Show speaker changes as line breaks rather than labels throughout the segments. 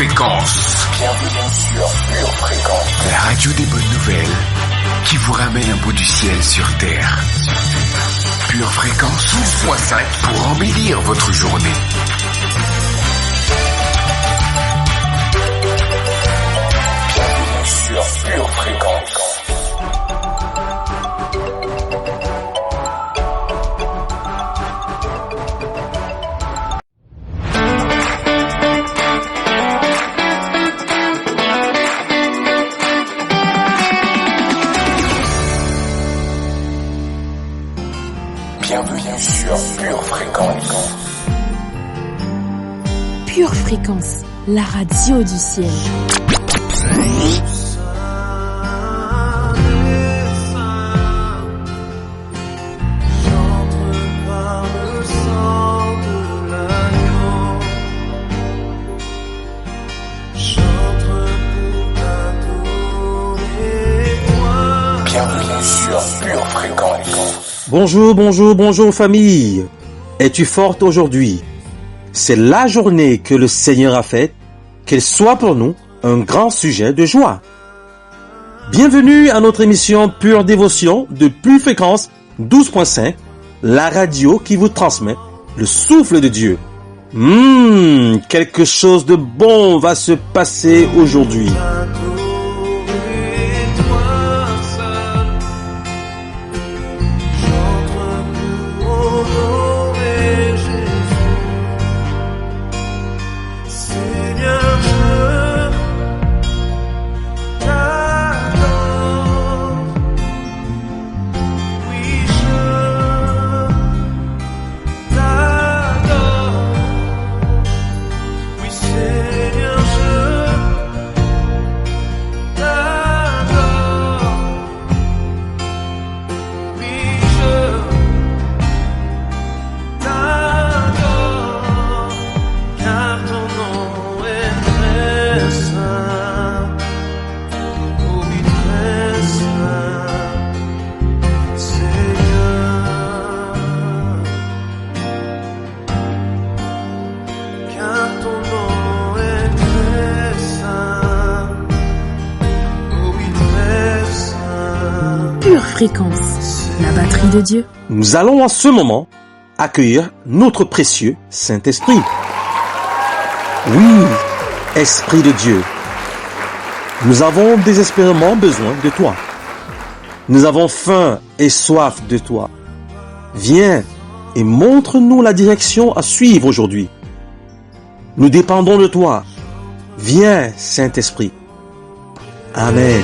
Fréquence.
Bienvenue sur Pure Fréquence.
La radio des bonnes nouvelles qui vous ramène un bout du ciel sur Terre. Pure Fréquence 12.5 pour embellir votre journée.
Bienvenue sur Pure Fréquence. Bienvenue sur Pure Fréquence.
Pure Fréquence, la radio du ciel.
Bienvenue sur Pure Fréquence.
Bonjour famille. Es-tu forte aujourd'hui? C'est la journée que le Seigneur a faite, qu'elle soit pour nous un grand sujet de joie. Bienvenue à notre émission Pure Dévotion de Pure Fréquence 12.5, la radio qui vous transmet le souffle de Dieu. Quelque chose de bon va se passer aujourd'hui.
Pure Fréquence, la batterie de Dieu.
Nous allons en ce moment accueillir notre précieux Saint-Esprit. Oui, Esprit de Dieu, nous avons désespérément besoin de toi. Nous avons faim et soif de toi. Viens et montre-nous la direction à suivre aujourd'hui. Nous dépendons de toi. Viens, Saint-Esprit. Amen.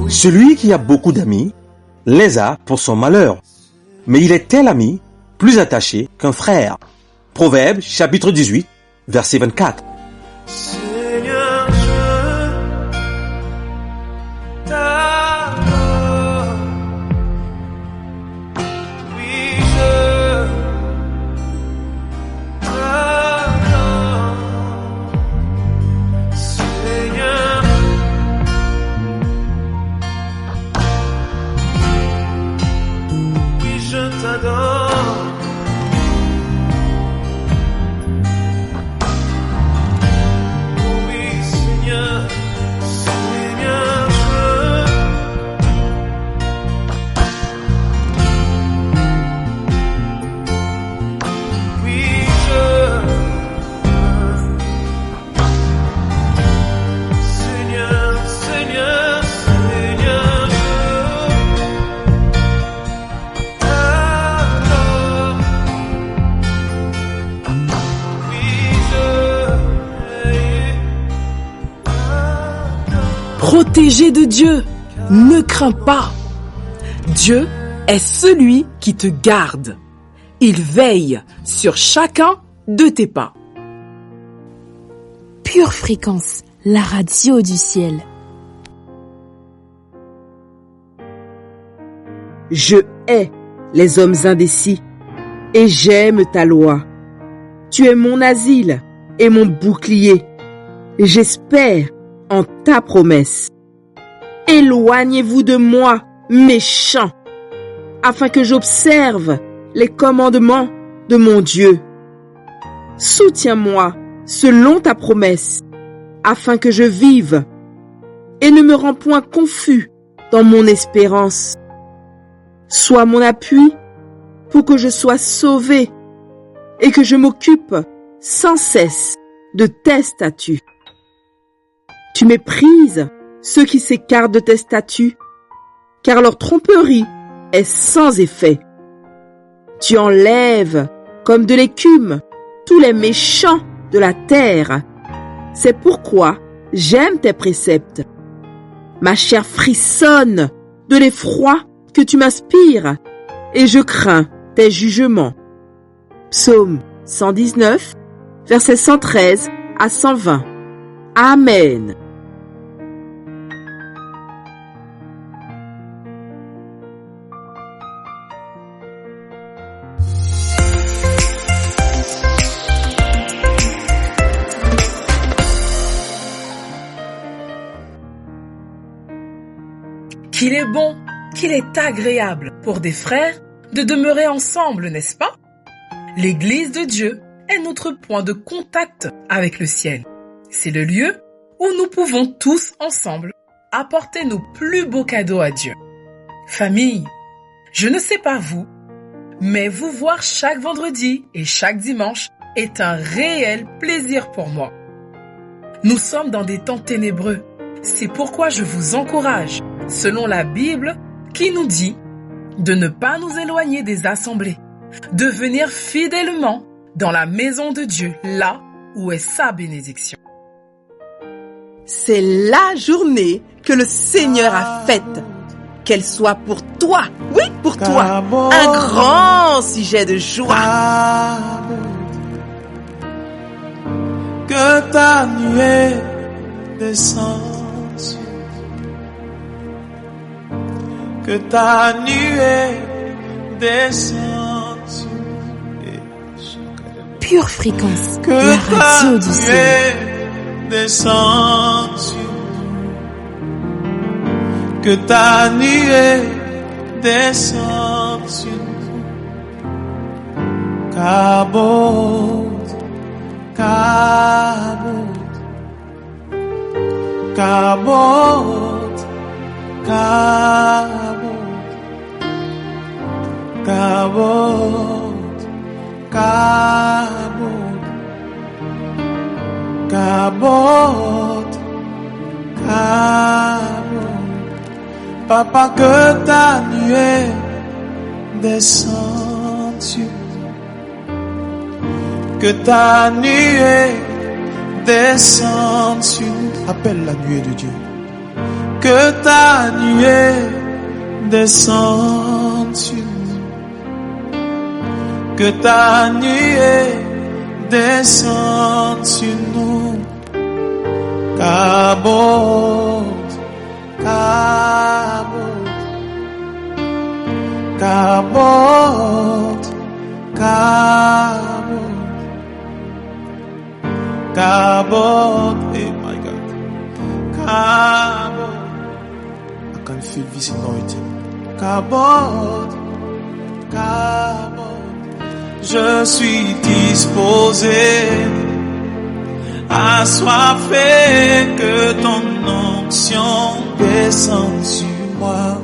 Celui qui a beaucoup d'amis les a pour son malheur, mais il est tel ami plus attaché qu'un frère. Proverbe chapitre 18, verset 24.
Seigneur, je t'adore. Oui, je t'adore. Seigneur, oui, je t'adore.
protégé de Dieu. Ne crains pas. Dieu est celui qui te garde. Il veille sur chacun de tes pas.
Pure Fréquence, la radio du ciel.
Je hais les hommes indécis et j'aime ta loi. Tu es mon asile et mon bouclier. J'espère en ta promesse. Éloignez-vous de moi, méchants, afin que j'observe les commandements de mon Dieu. Soutiens-moi selon ta promesse, afin que je vive, et ne me rends point confus dans mon espérance. Sois mon appui pour que je sois sauvé et que je m'occupe sans cesse de tes statuts. Tu méprises ceux qui s'écartent de tes statuts, car leur tromperie est sans effet. Tu enlèves comme de l'écume tous les méchants de la terre. C'est pourquoi j'aime tes préceptes. Ma chair frissonne de l'effroi que tu m'inspires, et je crains tes jugements. Psaume 119, versets 113 à 120. Amen.
Qu'il est bon, qu'il est agréable pour des frères de demeurer ensemble, n'est-ce pas? L'Église de Dieu est notre point de contact avec le ciel. C'est le lieu où nous pouvons tous ensemble apporter nos plus beaux cadeaux à Dieu. Famille, je ne sais pas vous, mais vous voir chaque vendredi et chaque dimanche est un réel plaisir pour moi. Nous sommes dans des temps ténébreux. C'est pourquoi je vous encourage, selon la Bible, qui nous dit de ne pas nous éloigner des assemblées, de venir fidèlement dans la maison de Dieu, là où est sa bénédiction.
C'est la journée que le Seigneur a faite. Qu'elle soit pour toi, oui, pour toi, un grand sujet de joie.
Que ta nuée descende, que ta nuée descende.
Pure Fréquence,
Que
la
ta
radio du ciel.
nuée descende. Que ta nuée descende sur nous. Cabot, cabot, cabot, cabot, cabot, cabot, cabot, cabot. Papa, que ta nuée descende sur nous. Que ta nuée descende sur nous. Appelle la nuée de Dieu. Que ta nuée descende sur nous. Que ta nuée descende sur nous. Cabot, cabot, cabot, cabot, cabot. Oh my God, cabot. I can feel this anointing. Cabot, cabot. Je suis disposé, assoiffé, que ton onction descende sur moi.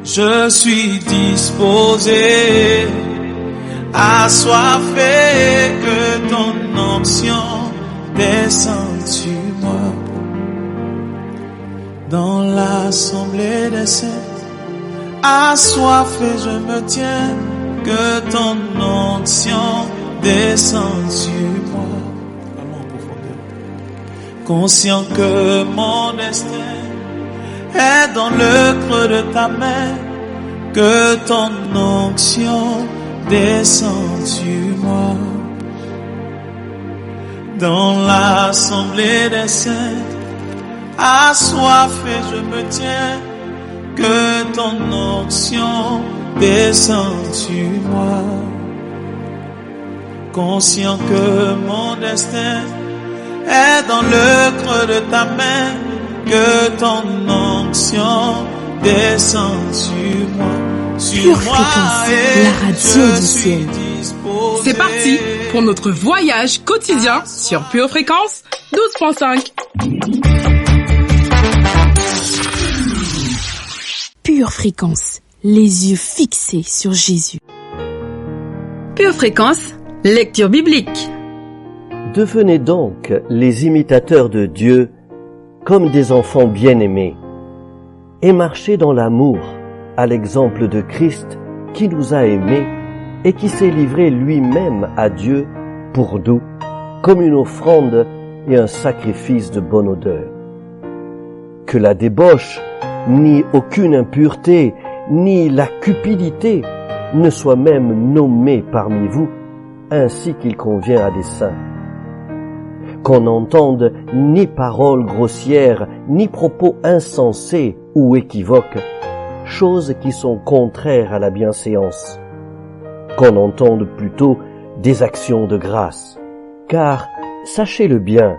Je suis disposé, assoiffé, que ton onction descende sur moi. Dans l'assemblée des saints, assoiffé, je me tiens, que ton onction descende sur moi. Vraiment en profondeur. conscient que mon destin est dans le creux de ta main, que ton onction descend sur moi. Dans l'assemblée des saints, assoiffé je me tiens, que ton onction descend sur moi. Conscient que mon destin est dans le creux de ta main, que ton onction descend sur moi.
Pure Fréquence, la radio du ciel.
C'est parti pour notre voyage quotidien sur Pure Fréquence 12.5.
Pure Fréquence, les yeux fixés sur Jésus.
Pure Fréquence, lecture biblique.
Devenez donc les imitateurs de Dieu comme des enfants bien-aimés et marchez dans l'amour à l'exemple de Christ qui nous a aimés et qui s'est livré lui-même à Dieu pour nous comme une offrande et un sacrifice de bonne odeur. Que la débauche, ni aucune impureté, ni la cupidité ne soient même nommées parmi vous, ainsi qu'il convient à des saints. Qu'on n'entende ni paroles grossières, ni propos insensés ou équivoques, choses qui sont contraires à la bienséance. Qu'on entende plutôt des actions de grâce. Car, sachez-le bien,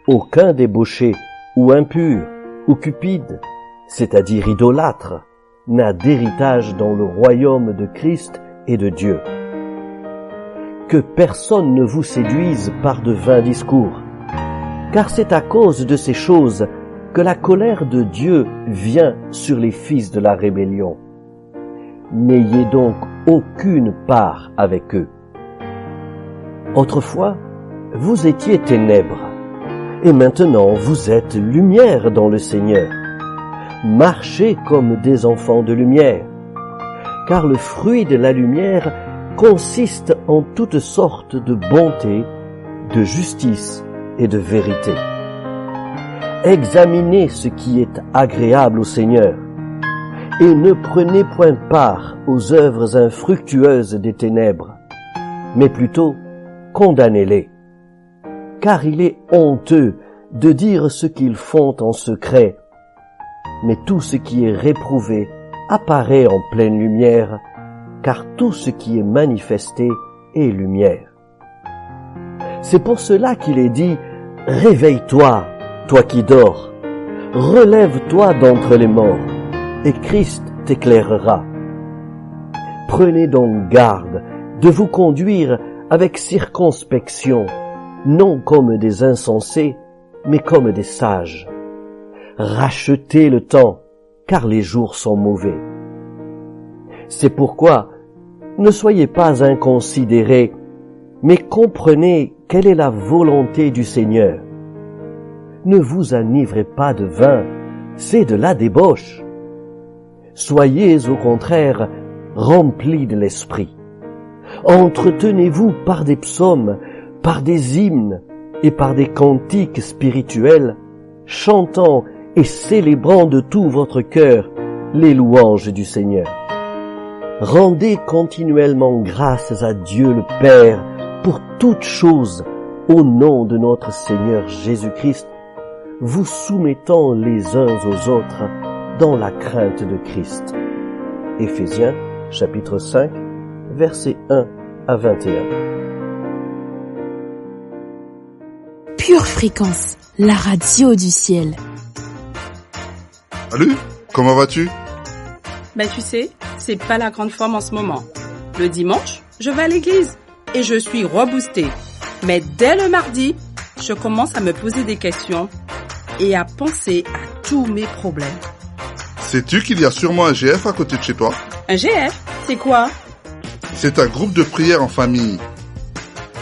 aucun débauché ou impur ou cupide, c'est-à-dire idolâtre, n'a d'héritage dans le royaume de Christ et de Dieu. Que personne ne vous séduise par de vains discours, car c'est à cause de ces choses que la colère de Dieu vient sur les fils de la rébellion. N'ayez donc aucune part avec eux. Autrefois, vous étiez ténèbres, et maintenant vous êtes lumière dans le Seigneur. Marchez comme des enfants de lumière, car le fruit de la lumière consiste en toutes sortes de bonté, de justice et de vérité. Examinez ce qui est agréable au Seigneur, et ne prenez point part aux œuvres infructueuses des ténèbres, mais plutôt condamnez-les. Car il est honteux de dire ce qu'ils font en secret, mais tout ce qui est réprouvé apparaît en pleine lumière, car tout ce qui est manifesté est lumière. C'est pour cela qu'il est dit « Réveille-toi, toi qui dors, relève-toi d'entre les morts, et Christ t'éclairera. » Prenez donc garde de vous conduire avec circonspection, non comme des insensés, mais comme des sages. Rachetez le temps, car les jours sont mauvais. C'est pourquoi ne soyez pas inconsidérés, mais comprenez quelle est la volonté du Seigneur. Ne vous enivrez pas de vin, c'est de la débauche. Soyez au contraire remplis de l'esprit. Entretenez-vous par des psaumes, par des hymnes et par des cantiques spirituels, chantant et célébrant de tout votre cœur les louanges du Seigneur. Rendez continuellement grâces à Dieu le Père pour toutes choses au nom de notre Seigneur Jésus-Christ, vous soumettant les uns aux autres dans la crainte de Christ. Éphésiens, chapitre 5, versets 1 à 21.
Pure Fréquence, la radio du ciel.
Salut, comment vas-tu?
Ben tu sais, c'est pas la grande forme en ce moment. Le dimanche, je vais à l'église et je suis reboostée. Mais dès le mardi, je commence à me poser des questions et à penser à tous mes problèmes.
Sais-tu qu'il y a sûrement un GF à côté de chez toi?
Un GF? C'est quoi?
C'est un groupe de prière en famille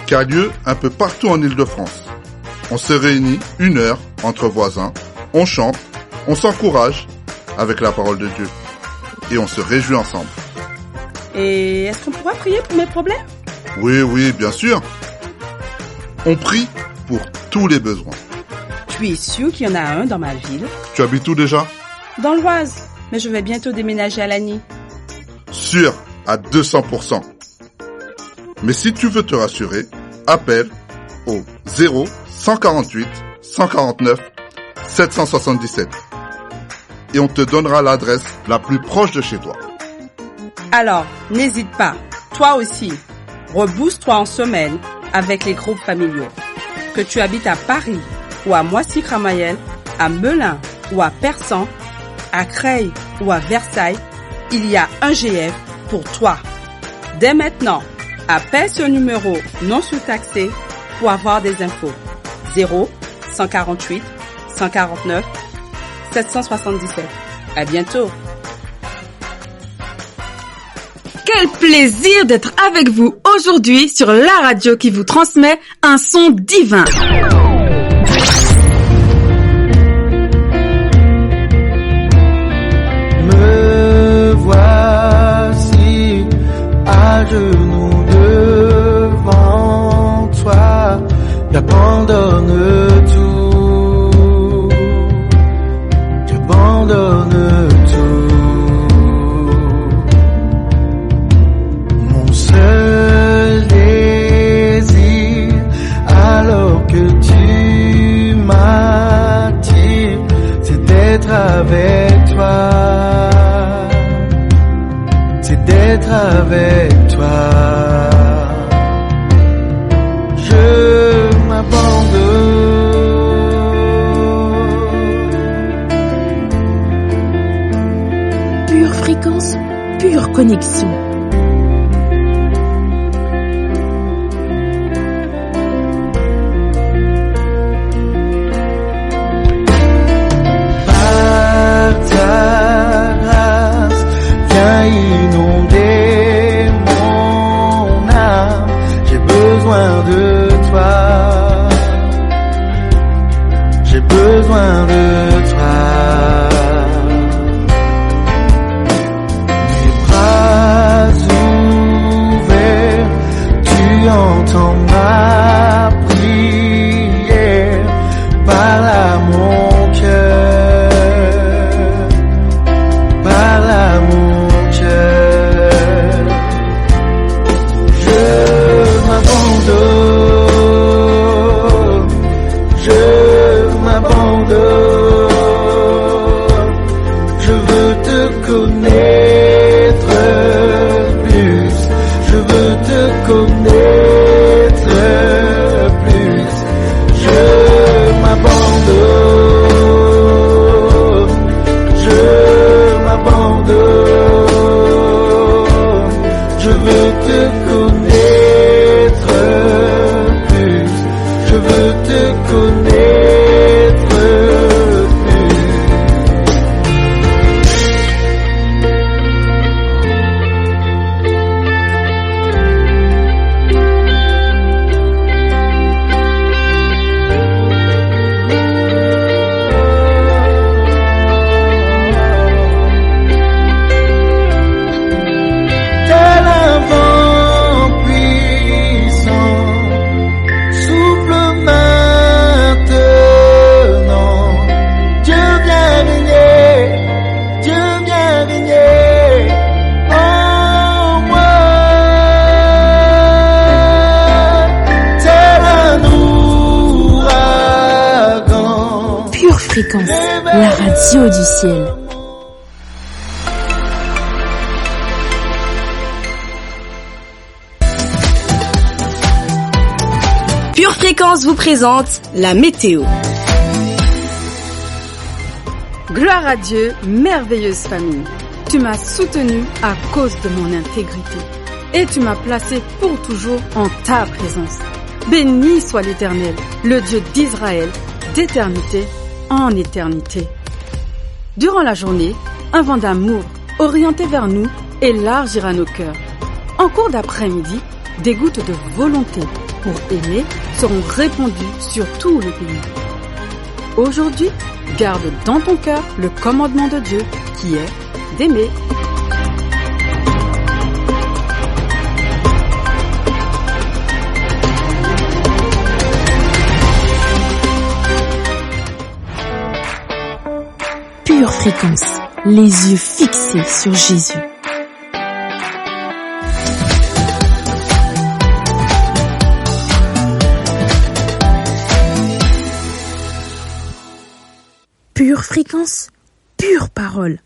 qui a lieu un peu partout en Île-de-France. On se réunit 1 heure entre voisins, on chante, on s'encourage avec la parole de Dieu et on se réjouit ensemble.
Et est-ce qu'on pourra prier pour mes problèmes?
Oui, bien sûr. On prie pour tous les besoins.
Tu es sûr qu'il y en a un dans ma ville?
Tu habites où déjà?
Dans l'Oise, mais je vais bientôt déménager à Lagny.
Sûr, à 200%. Mais si tu veux te rassurer, appelle au 0 148 149 777 et on te donnera l'adresse la plus proche de chez toi.
Alors, n'hésite pas, toi aussi, rebooste-toi en semaine avec les groupes familiaux. Que tu habites à Paris ou à Moissy-Cramayel, à Melun ou à Persan, à Creil ou à Versailles, il y a un GF pour toi. Dès maintenant, appelle ce numéro non surtaxé pour avoir des infos. 0 148 149 777. À bientôt.
Quel plaisir d'être avec vous aujourd'hui sur la radio qui vous transmet un son divin.
Me voici à genoux devant toi, j'abandonne tout, j'abandonne tout. Mon seul désir, alors que tu m'attires, c'est d'être avec toi, c'est d'être avec toi. Je m'abandonne.
Pure fréquence, pure connexion.
Par ta grâce, viens inonder mon âme. J'ai besoin de toi. J'ai besoin de toi. Mes bras ouverts, tu entends ma prière. Parle à mon cœur, parle à mon cœur. Je m'abandonne, je m'abandonne. Je veux te connaître plus, je veux te connaître plus. Je m'abandonne, je m'abandonne. Je veux te connaître plus, je veux te connaître plus. Tel un vent puissant, souffle maintenant. Dieu vient régner, Dieu vient régner en moi. Tel un ouragan.
Pure fréquence, la radio du ciel. Pure fréquence vous présente la météo. Gloire à Dieu, merveilleuse famille. Tu m'as soutenu à cause de mon intégrité et tu m'as placé pour toujours en ta présence. Béni soit l'Éternel, le Dieu d'Israël, d'éternité en éternité. Durant la journée, un vent d'amour orienté vers nous élargira nos cœurs. En cours d'après-midi, des gouttes de volonté pour aimer seront répandues sur tout le pays. Aujourd'hui, garde dans ton cœur le commandement de Dieu qui est d'aimer.
Fréquence, les yeux fixés sur Jésus. Pure Fréquence, pure parole.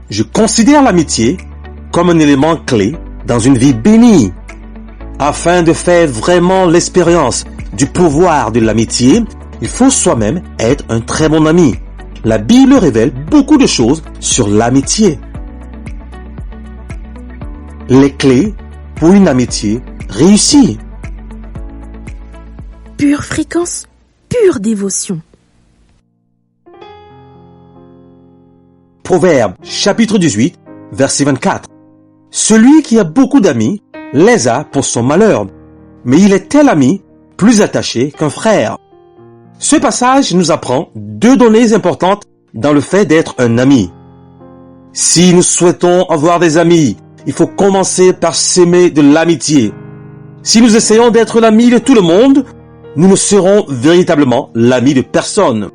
Je considère l'amitié comme un élément clé dans une vie bénie. Afin de faire vraiment l'expérience du pouvoir de l'amitié, il faut soi-même être un très bon ami. La Bible révèle beaucoup de choses sur l'amitié. Les clés pour une amitié réussie.
Pure Fréquence, pure dévotion.
Proverbe, chapitre 18, verset 24. Celui qui a beaucoup d'amis les a pour son malheur, mais il est tel ami plus attaché qu'un frère. Ce passage nous apprend deux données importantes dans le fait d'être un ami. Si nous souhaitons avoir des amis, il faut commencer par s'aimer de l'amitié. Si nous essayons d'être l'ami de tout le monde, nous ne serons véritablement l'ami de personne.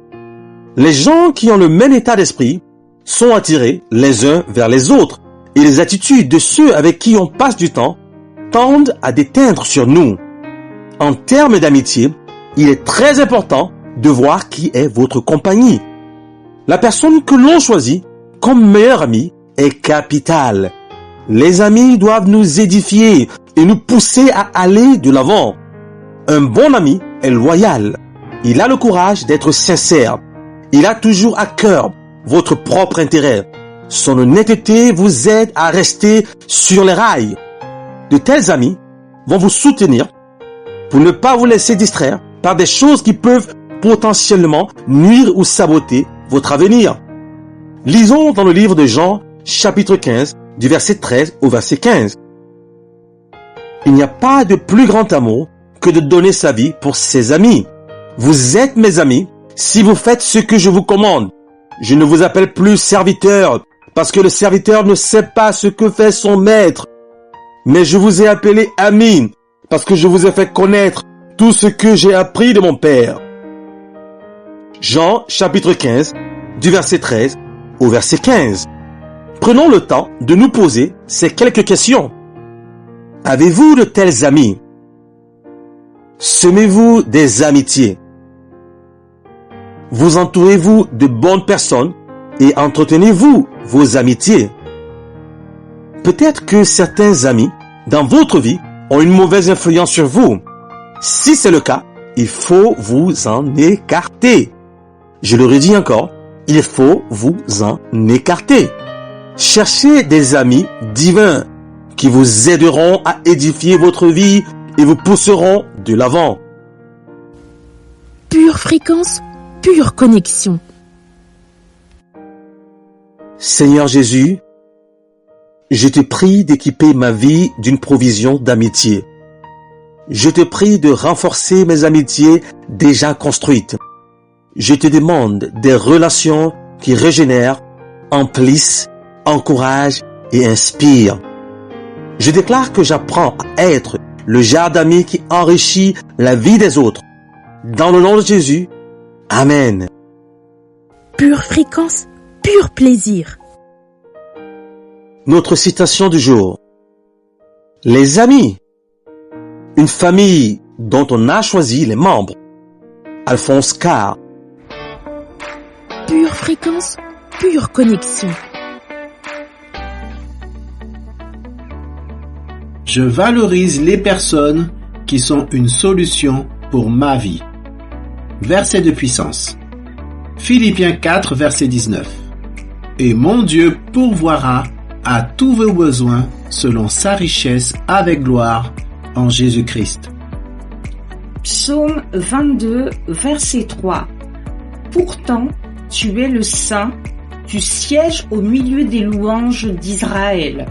Les gens qui ont le même état d'esprit sont attirés les uns vers les autres, et les attitudes de ceux avec qui on passe du temps tendent à déteindre sur nous. En termes d'amitié, il est très important de voir qui est votre compagnie. La personne que l'on choisit comme meilleur ami est capitale. Les amis doivent nous édifier et nous pousser à aller de l'avant. Un bon ami est loyal. Il a le courage d'être sincère. Il a toujours à cœur votre propre intérêt. Son honnêteté vous aide à rester sur les rails. De tels amis vont vous soutenir pour ne pas vous laisser distraire par des choses qui peuvent potentiellement nuire ou saboter votre avenir. Lisons dans le livre de Jean, chapitre 15, du verset 13 au verset 15. Il n'y a pas de plus grand amour que de donner sa vie pour ses amis. Vous êtes mes amis si vous faites ce que je vous commande. Je ne vous appelle plus serviteur, parce que le serviteur ne sait pas ce que fait son maître. Mais je vous ai appelé ami, parce que je vous ai fait connaître tout ce que j'ai appris de mon Père. Jean, chapitre 15, du verset 13 au verset 15. Prenons le temps de nous poser ces quelques questions. Avez-vous de tels amis? Semez-vous des amitiés? Vous entourez-vous de bonnes personnes et entretenez-vous vos amitiés? Peut-être que certains amis dans votre vie ont une mauvaise influence sur vous. Si c'est le cas, il faut vous en écarter. Je le redis encore, il faut vous en écarter. Cherchez des amis divins qui vous aideront à édifier votre vie et vous pousseront de l'avant.
Pure Fréquence, pure connexion.
Seigneur Jésus, je te prie d'équiper ma vie d'une provision d'amitié. Je te prie de renforcer mes amitiés déjà construites. Je te demande des relations qui régénèrent, emplissent, encouragent et inspirent. Je déclare que j'apprends à être le genre d'ami qui enrichit la vie des autres. Dans le nom de Jésus, Amen.
Pure Fréquence, pur plaisir.
Notre citation du jour. Les amis. Une famille dont on a choisi les membres. Alphonse Karr.
Pure Fréquence, pure connexion.
Je valorise les personnes qui sont une solution pour ma vie. Verset de puissance. Philippiens 4, verset 19. Et mon Dieu pourvoira à tous vos besoins selon sa richesse avec gloire en Jésus-Christ.
Psaume 22, verset 3. Pourtant, tu es le Saint, tu sièges au milieu des louanges d'Israël.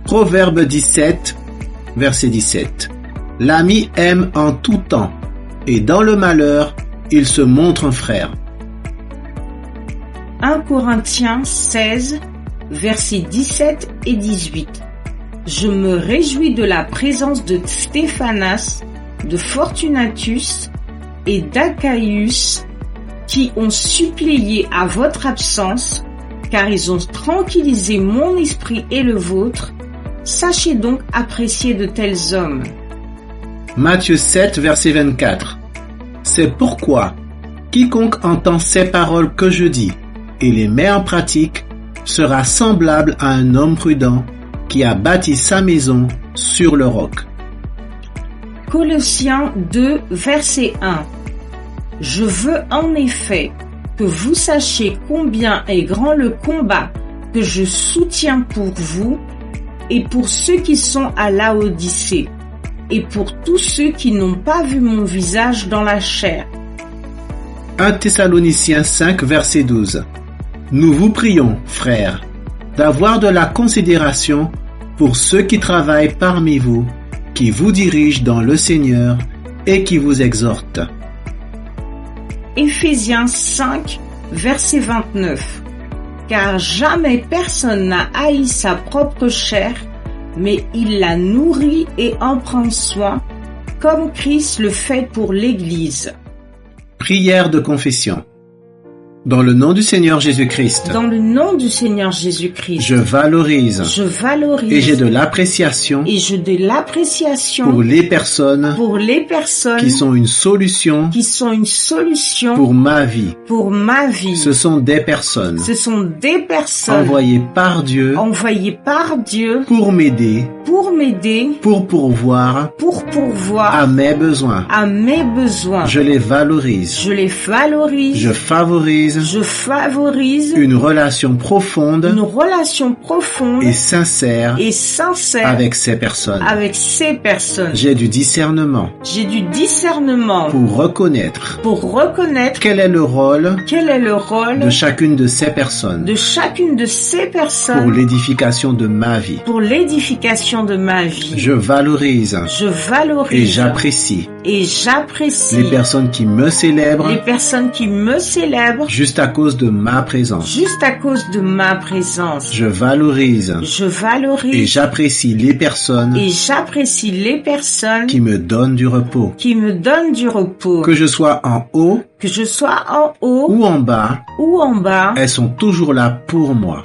Proverbe 17, verset 17. L'ami aime en tout temps, et dans le malheur, il se montre un frère.
1 Corinthiens 16, versets 17 et 18. Je me réjouis de la présence de Stéphanas, de Fortunatus et d'Achaïus qui ont suppléé à votre absence, car ils ont tranquillisé mon esprit et le vôtre. Sachez donc apprécier de tels hommes.
Matthieu 7, verset 24. C'est pourquoi quiconque entend ces paroles que je dis et les met en pratique sera semblable à un homme prudent qui a bâti sa maison sur le roc.
Colossiens 2, verset 1. Je veux en effet que vous sachiez combien est grand le combat que je soutiens pour vous et pour ceux qui sont à Laodicée et pour tous ceux qui n'ont pas vu mon visage dans la chair.
1 Thessaloniciens 5, verset 12. Nous vous prions, frères, d'avoir de la considération pour ceux qui travaillent parmi vous, qui vous dirigent dans le Seigneur et qui vous exhortent.
Éphésiens 5, verset 29. Car jamais personne n'a haï sa propre chair, mais il la nourrit et en prend soin, comme Christ le fait pour l'Église.
Prière de confession. Dans le nom du Seigneur Jésus-Christ.
Dans le nom du Seigneur Jésus-Christ.
Je valorise.
Je valorise.
Et j'ai de l'appréciation.
Et j'ai de l'appréciation.
Pour les personnes.
Pour les personnes.
Qui sont une solution.
Qui sont une solution.
Pour ma vie.
Pour ma vie.
Ce sont des personnes.
Ce sont des personnes.
Envoyées par Dieu.
Envoyées par Dieu.
Pour m'aider.
Pour m'aider.
Pour pourvoir.
Pour pourvoir.
À mes besoins.
À mes besoins.
Je les valorise.
Je les valorise.
Je favorise.
Je favorise
une relation profonde et sincère avec ces personnes. J'ai du discernement pour reconnaître quel est le rôle de chacune de ces personnes pour l'édification de ma vie. Je valorise et j'apprécie les personnes qui me célèbrent juste à cause de ma présence. Je valorise et j'apprécie les personnes qui me donnent du repos. Que je sois en haut ou en bas, elles sont toujours là pour moi.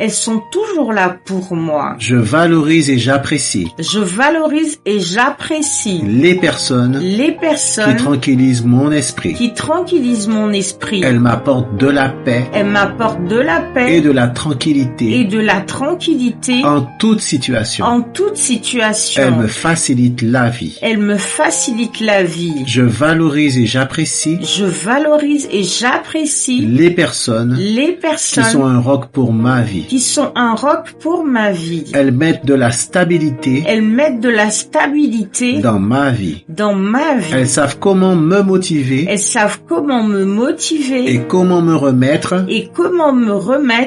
Je valorise et j'apprécie les personnes qui tranquillisent mon esprit. Elles m'apportent de la paix et de la tranquillité en toute situation. Elles me facilitent la vie. Je valorise et j'apprécie les personnes qui sont un roc pour ma vie. Elles mettent de la stabilité dans ma vie. Elles savent comment me motiver et comment me remettre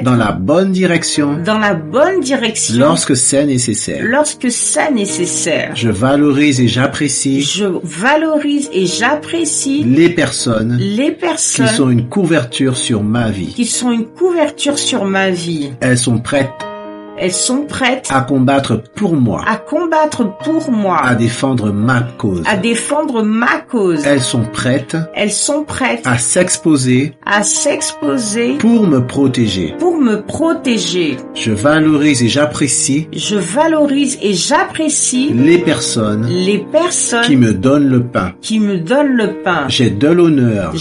dans la bonne direction lorsque c'est nécessaire. Je valorise et j'apprécie les personnes qui sont une couverture sur ma vie. Elles sont prêtes à combattre pour moi, à défendre ma cause. Elles sont prêtes à s'exposer pour me protéger. Je valorise et j'apprécie les personnes qui me donnent le pain. J'ai de l'honneur pour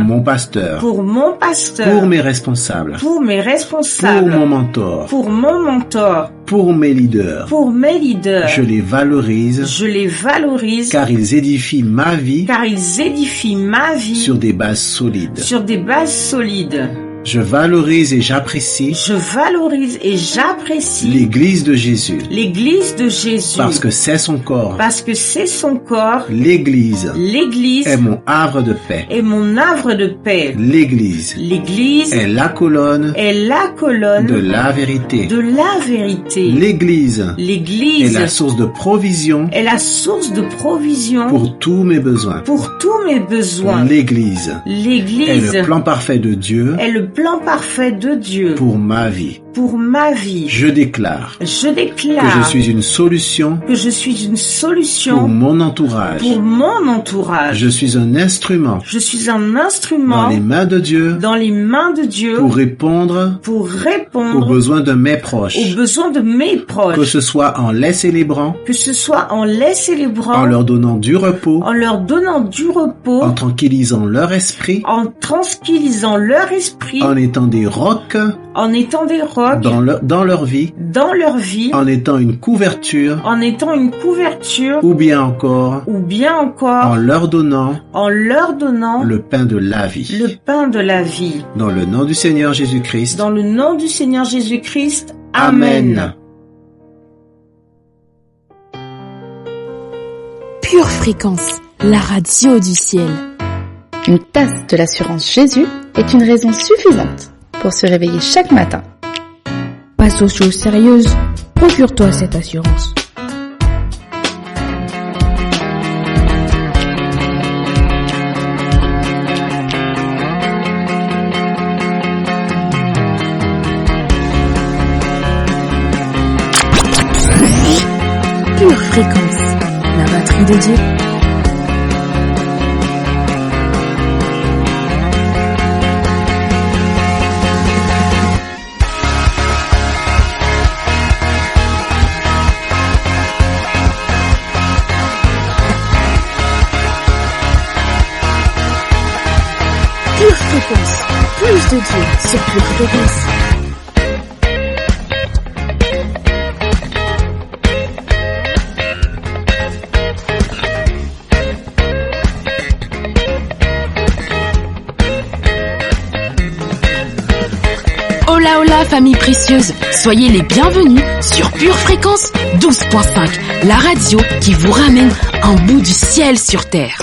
mon pasteur, pour mes responsables, pour mon mentor, pour mes leaders. Je les valorise car ils édifient ma vie sur des bases solides. Je valorise et j'apprécie l'Église de Jésus. Parce que c'est son corps. L'Église est mon havre de paix. L'Église est la colonne de la vérité. L'Église est la source de provision pour tous mes besoins. L'Église est le plan parfait de Dieu
plan parfait de Dieu
pour ma vie.
Pour ma vie.
Je déclare
que je
suis une solution pour mon entourage. Je suis un instrument dans les mains de Dieu pour répondre aux besoins de mes proches. Que ce soit en les célébrant, en leur donnant du repos, en tranquillisant leur esprit, en étant des rocs dans leur vie, en étant une couverture, ou bien encore en leur donnant le pain de la vie. Dans le nom du Seigneur Jésus-Christ. Amen.
Pure Fréquence, la radio du ciel.
Une tasse de l'assurance Jésus est une raison suffisante pour se réveiller chaque matin.
Passe aux choses sérieuses, procure-toi cette assurance. Pure Fréquence, la batterie de Dieu. Pure Fréquence, plus de Dieu sur Pure Fréquence. Hola hola famille précieuse, soyez les bienvenus sur Pure Fréquence 12.5, la radio qui vous ramène en bout du ciel sur terre.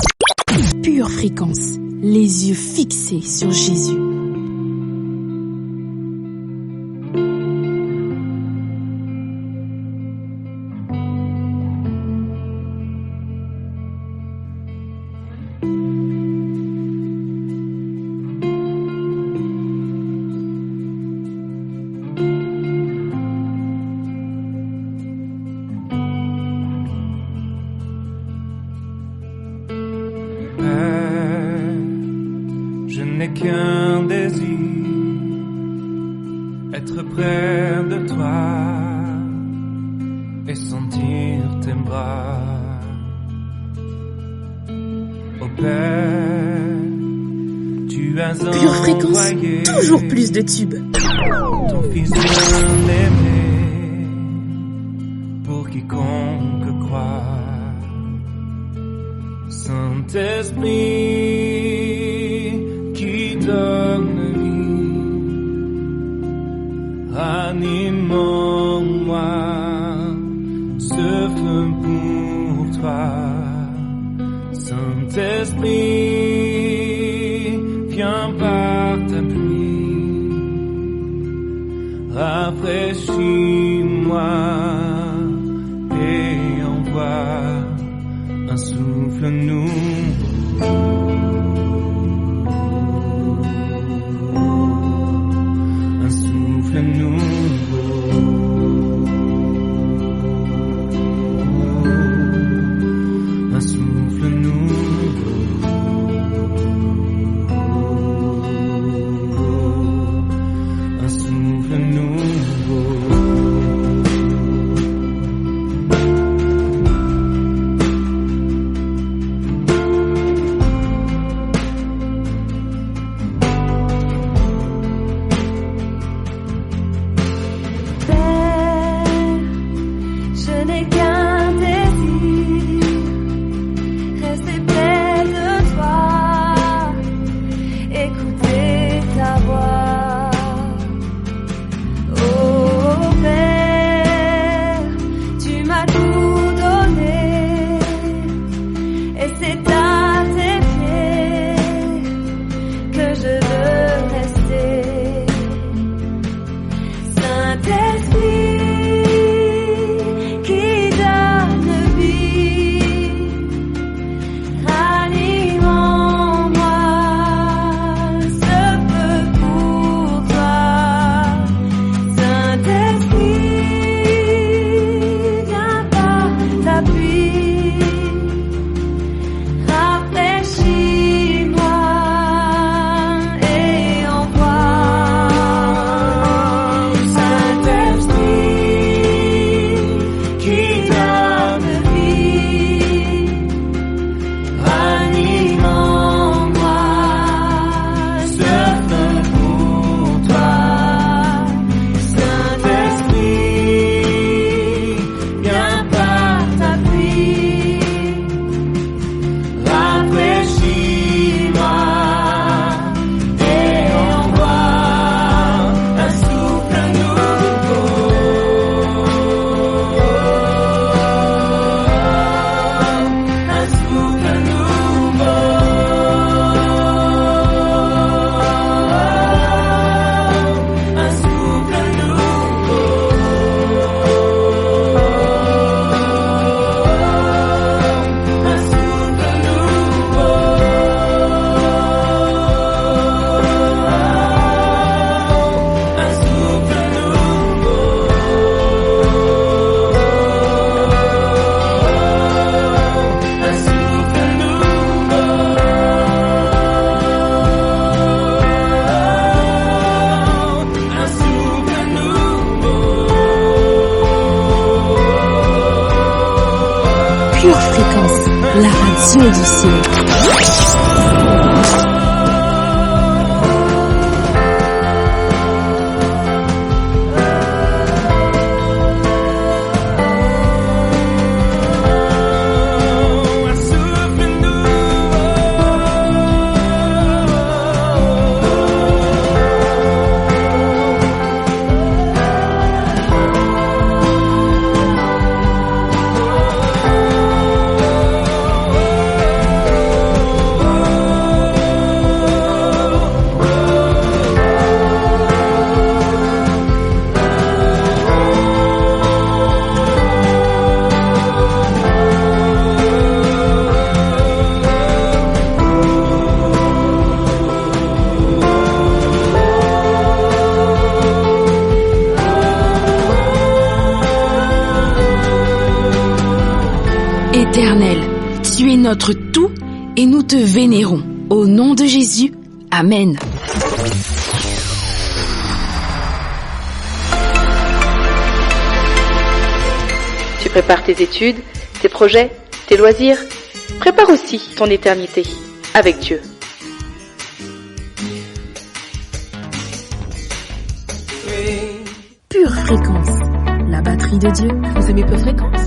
Pure Fréquence, les yeux fixés sur Jésus.
Je n'ai qu'un désir, être près de toi et sentir tes bras. Ô Père, tu as
Pure Fréquence, toujours plus de tubes.
Ton Fils bien-aimé, pour quiconque croit. Saint-Esprit qui donne vie, ranime en moi ce feu pour toi. Saint-Esprit, viens par ta pluie, rafraîchis-moi et envoie un souffle nouveau, un souffle nouveau, un souffle nouveau, un souffle nouveau.
Ranime en moi ce feu pour
Pure Fréquence, la radio du ciel. Éternel, tu es notre tout et nous te vénérons. Au nom de Jésus, Amen.
Tu prépares tes études, tes projets, tes loisirs. Prépare aussi ton éternité avec Dieu.
Pure Fréquence, la batterie de Dieu.
Vous aimez Pure Fréquence?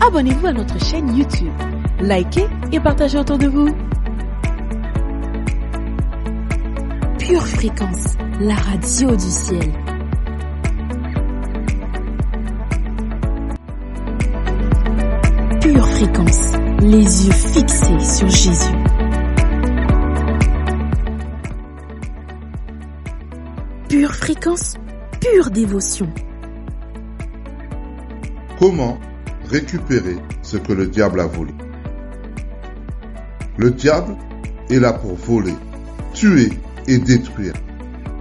Abonnez-vous à notre chaîne YouTube, likez et partagez autour de vous.
Pure Fréquence, la radio du ciel. Pure Fréquence, les yeux fixés sur Jésus. Pure Fréquence, pure dévotion.
Comment récupérer ce que le diable a volé? Le diable est là pour voler, tuer et détruire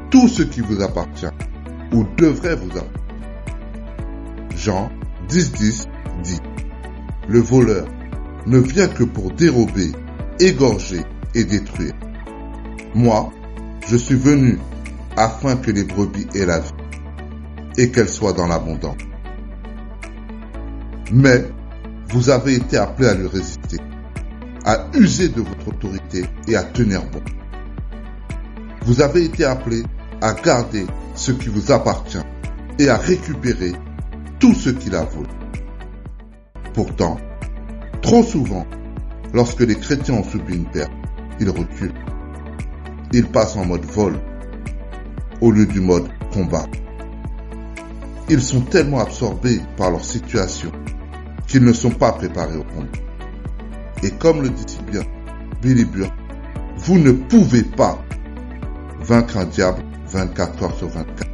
tout ce qui vous appartient ou devrait vous appartenir. Jean 10:10 dit: le voleur ne vient que pour dérober, égorger et détruire. Moi, je suis venu afin que les brebis aient la vie et qu'elles soient dans l'abondance. Mais vous avez été appelés à lui résister, à user de votre autorité et à tenir bon. Vous avez été appelés à garder ce qui vous appartient et à récupérer tout ce qu'il a volé. Pourtant, trop souvent, lorsque les chrétiens ont subi une perte, ils reculent. Ils passent en mode vol au lieu du mode combat. Ils sont tellement absorbés par leur situation qu'ils ne sont pas préparés au combat. Et comme le dit si bien Billy Burke, vous ne pouvez pas vaincre un diable 24 heures sur 24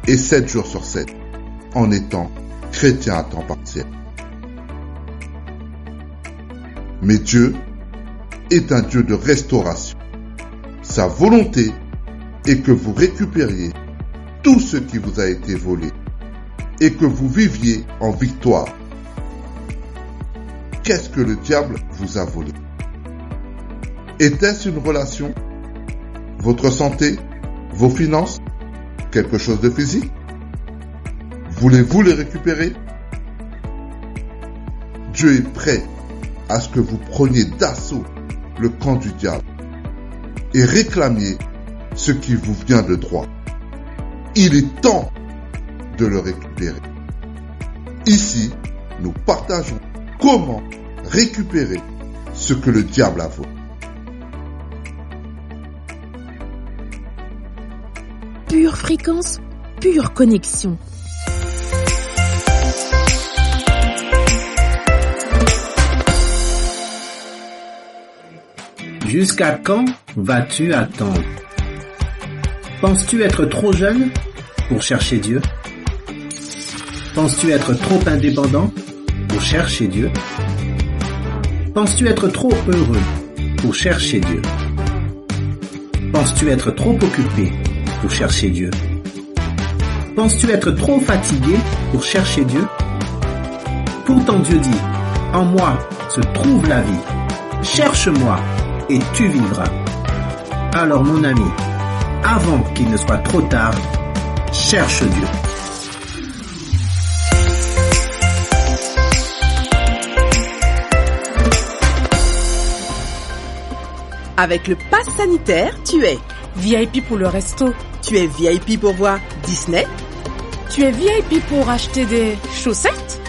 et 7 jours sur 7 en étant chrétien à temps partiel. Mais Dieu est un Dieu de restauration. Sa volonté est que vous récupériez tout ce qui vous a été volé et que vous viviez en victoire. Qu'est-ce que le diable vous a volé? Était-ce une relation? Votre santé? Vos finances? Quelque chose de physique? Voulez-vous les récupérer? Dieu est prêt à ce que vous preniez d'assaut le camp du diable et réclamiez ce qui vous vient de droit. Il est temps de le récupérer. Ici, nous partageons comment récupérer ce que le diable a volé.
Pure Fréquence, pure connexion.
Jusqu'à quand vas-tu attendre? Penses-tu être trop jeune pour chercher Dieu? Penses-tu être trop indépendant pour chercher Dieu? Penses-tu être trop heureux pour chercher Dieu? Penses-tu être trop occupé pour chercher Dieu? Penses-tu être trop fatigué pour chercher Dieu? Pourtant Dieu dit, en moi se trouve la vie. Cherche-moi et tu vivras. Alors mon ami, avant qu'il ne soit trop tard, cherche Dieu.
Avec le pass sanitaire, tu es
VIP pour le resto.
Tu es VIP pour voir Disney.
Tu es VIP pour acheter des chaussettes.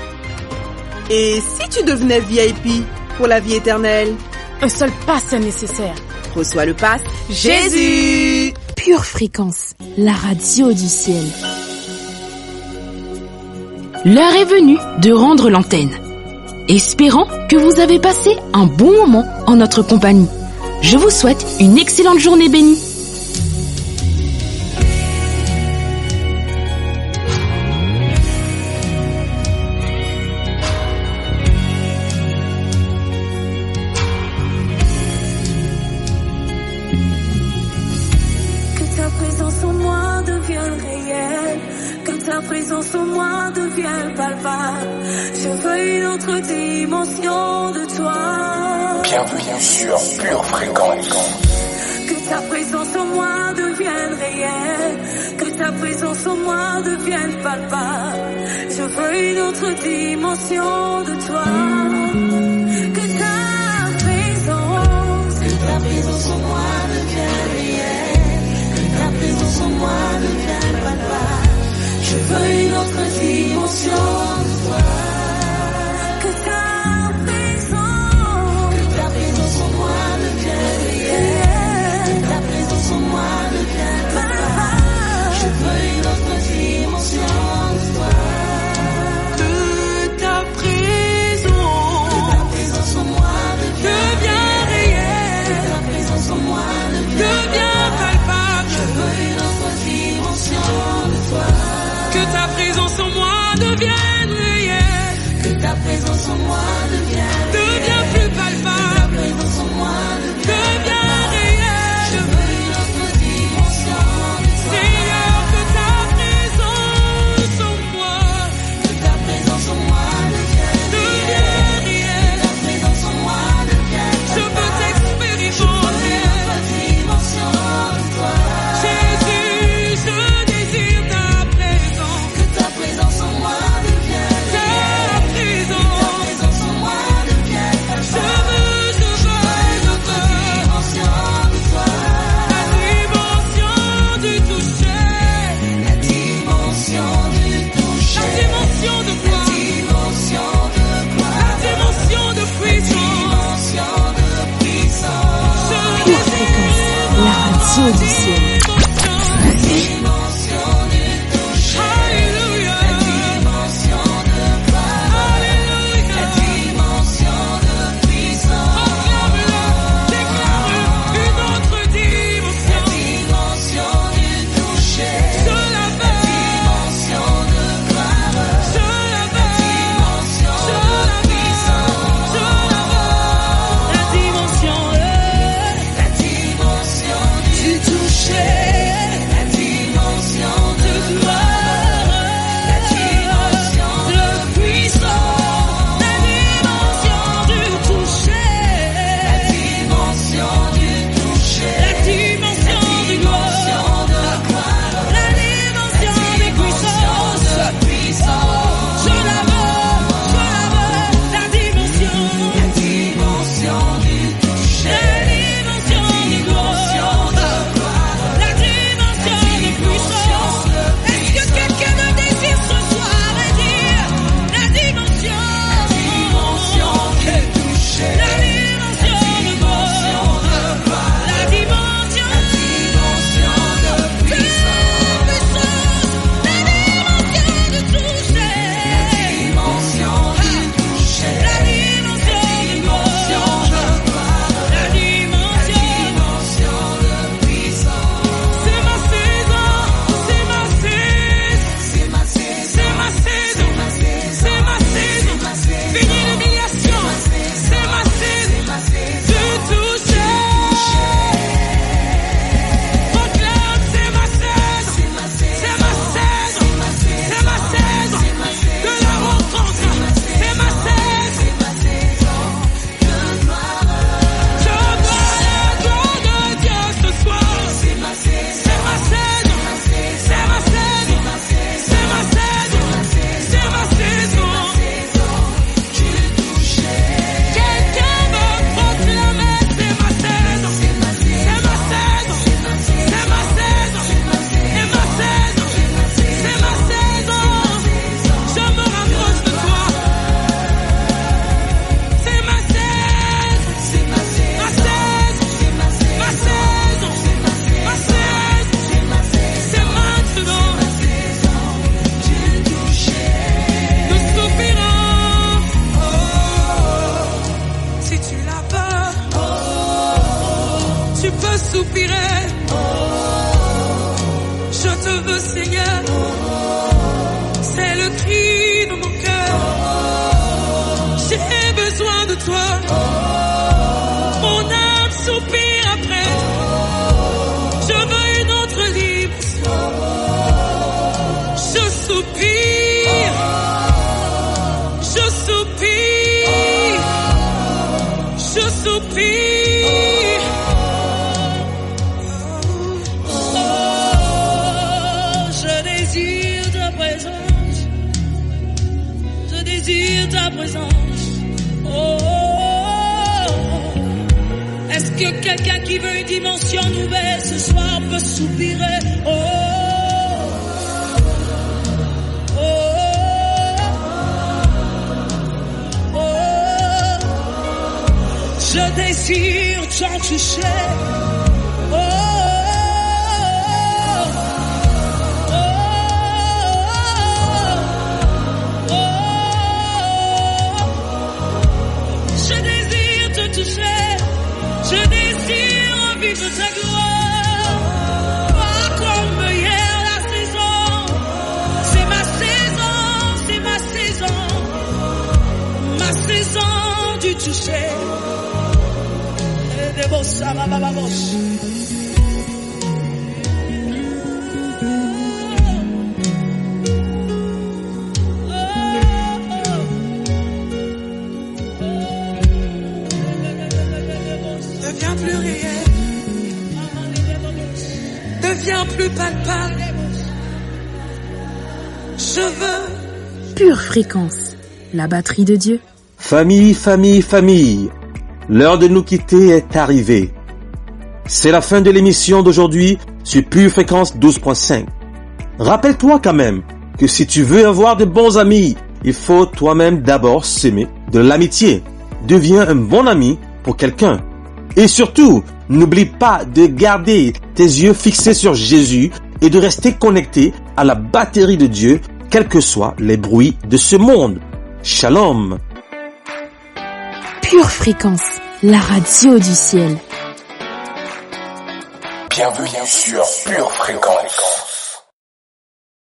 Et si tu devenais VIP pour la vie éternelle?
Un seul pass est nécessaire.
Reçois le pass Jésus.
Pure Fréquence, la radio du ciel. L'heure est venue de rendre l'antenne. Espérant que vous avez passé un bon moment en notre compagnie. Je vous souhaite une excellente journée bénie.
Que ta présence en moi devienne réelle, que ta présence en moi devienne palpable. Je veux une autre dimension de toi.
Bienvenue sur Pure Fréquence.
Que ta présence en moi devienne réelle, que ta présence en moi devienne palpable. Je veux une autre dimension de toi. Que ta présence en moi devienne réelle, que ta présence en moi devienne palpable. Je veux une autre dimension de toi. Que ta présence en moi devienne réelle, que ta présence en moi devienne palpable. Je veux une autre dimension de toi.
Que ta présence
en moi devienne réelle, que ta présence en moi devienne palpable. Je veux une autre dimension de toi.
Que ta présence en moi devienne réelle,
que ta présence en moi
devient plus palpable,
que ta présence en moi
devient réelle.
Je veux une autre dimension de toi.
Seigneur, que ta présence en moi,
que ta présence en moi
devient réelle.
Que ta présence en moi devienne
Je veux t'expérimenter.
Dimension de toi.
Jésus, je désire ta présence.
Que ta présence en moi devienne
Ta présence
en moi devienne
Je veux notre
dimension de toi.
La dimension du toucher.
La dimension du toucher.
La dimension de quoi?
La dimension de quoi?
La dimension de puissance.
Dimension de puissance.
Pure Fréquence, la radio du ciel.
La dimension du toucher.
Alléluia.
La dimension de gloire.
Alléluia.
La dimension de puissance.
Déclare une autre dimension.
La dimension du toucher.
Je la veux.
La dimension de gloire.
Je la veux.
Dimension
Je
de
la veux.
puissance.
Je la veux. La dimension
La dimension du toucher.
C'est le cri de mon cœur. J'ai besoin de toi. Mon âme soupire après. Je veux une autre dimension. Je soupire. Je soupire. Je soupire. Je désire ta présence. Je désire ta présence. Est-ce que quelqu'un qui veut une dimension nouvelle ce soir peut soupirer? Je désire t'en toucher. Je désire te toucher. Je désire vivre ta gloire. Pas comme hier la saison. C'est ma saison, c'est ma saison. Ma saison du toucher. Et de bossa, ma bosse. Deviens plus réel, deviens plus palpable. Je veux
Pure Fréquence, la batterie de Dieu.
Famille, famille, famille, l'heure de nous quitter est arrivée. C'est la fin de l'émission d'aujourd'hui sur Pure Fréquence 12.5. Rappelle-toi quand même que si tu veux avoir de bons amis, il faut toi-même d'abord s'aimer de l'amitié. Deviens un bon ami pour quelqu'un. Et surtout, n'oublie pas de garder tes yeux fixés sur Jésus et de rester connecté à la batterie de Dieu, quels que soient les bruits de ce monde. Shalom.
Pure Fréquence, la radio du ciel.
Bienvenue sur Pure Fréquence.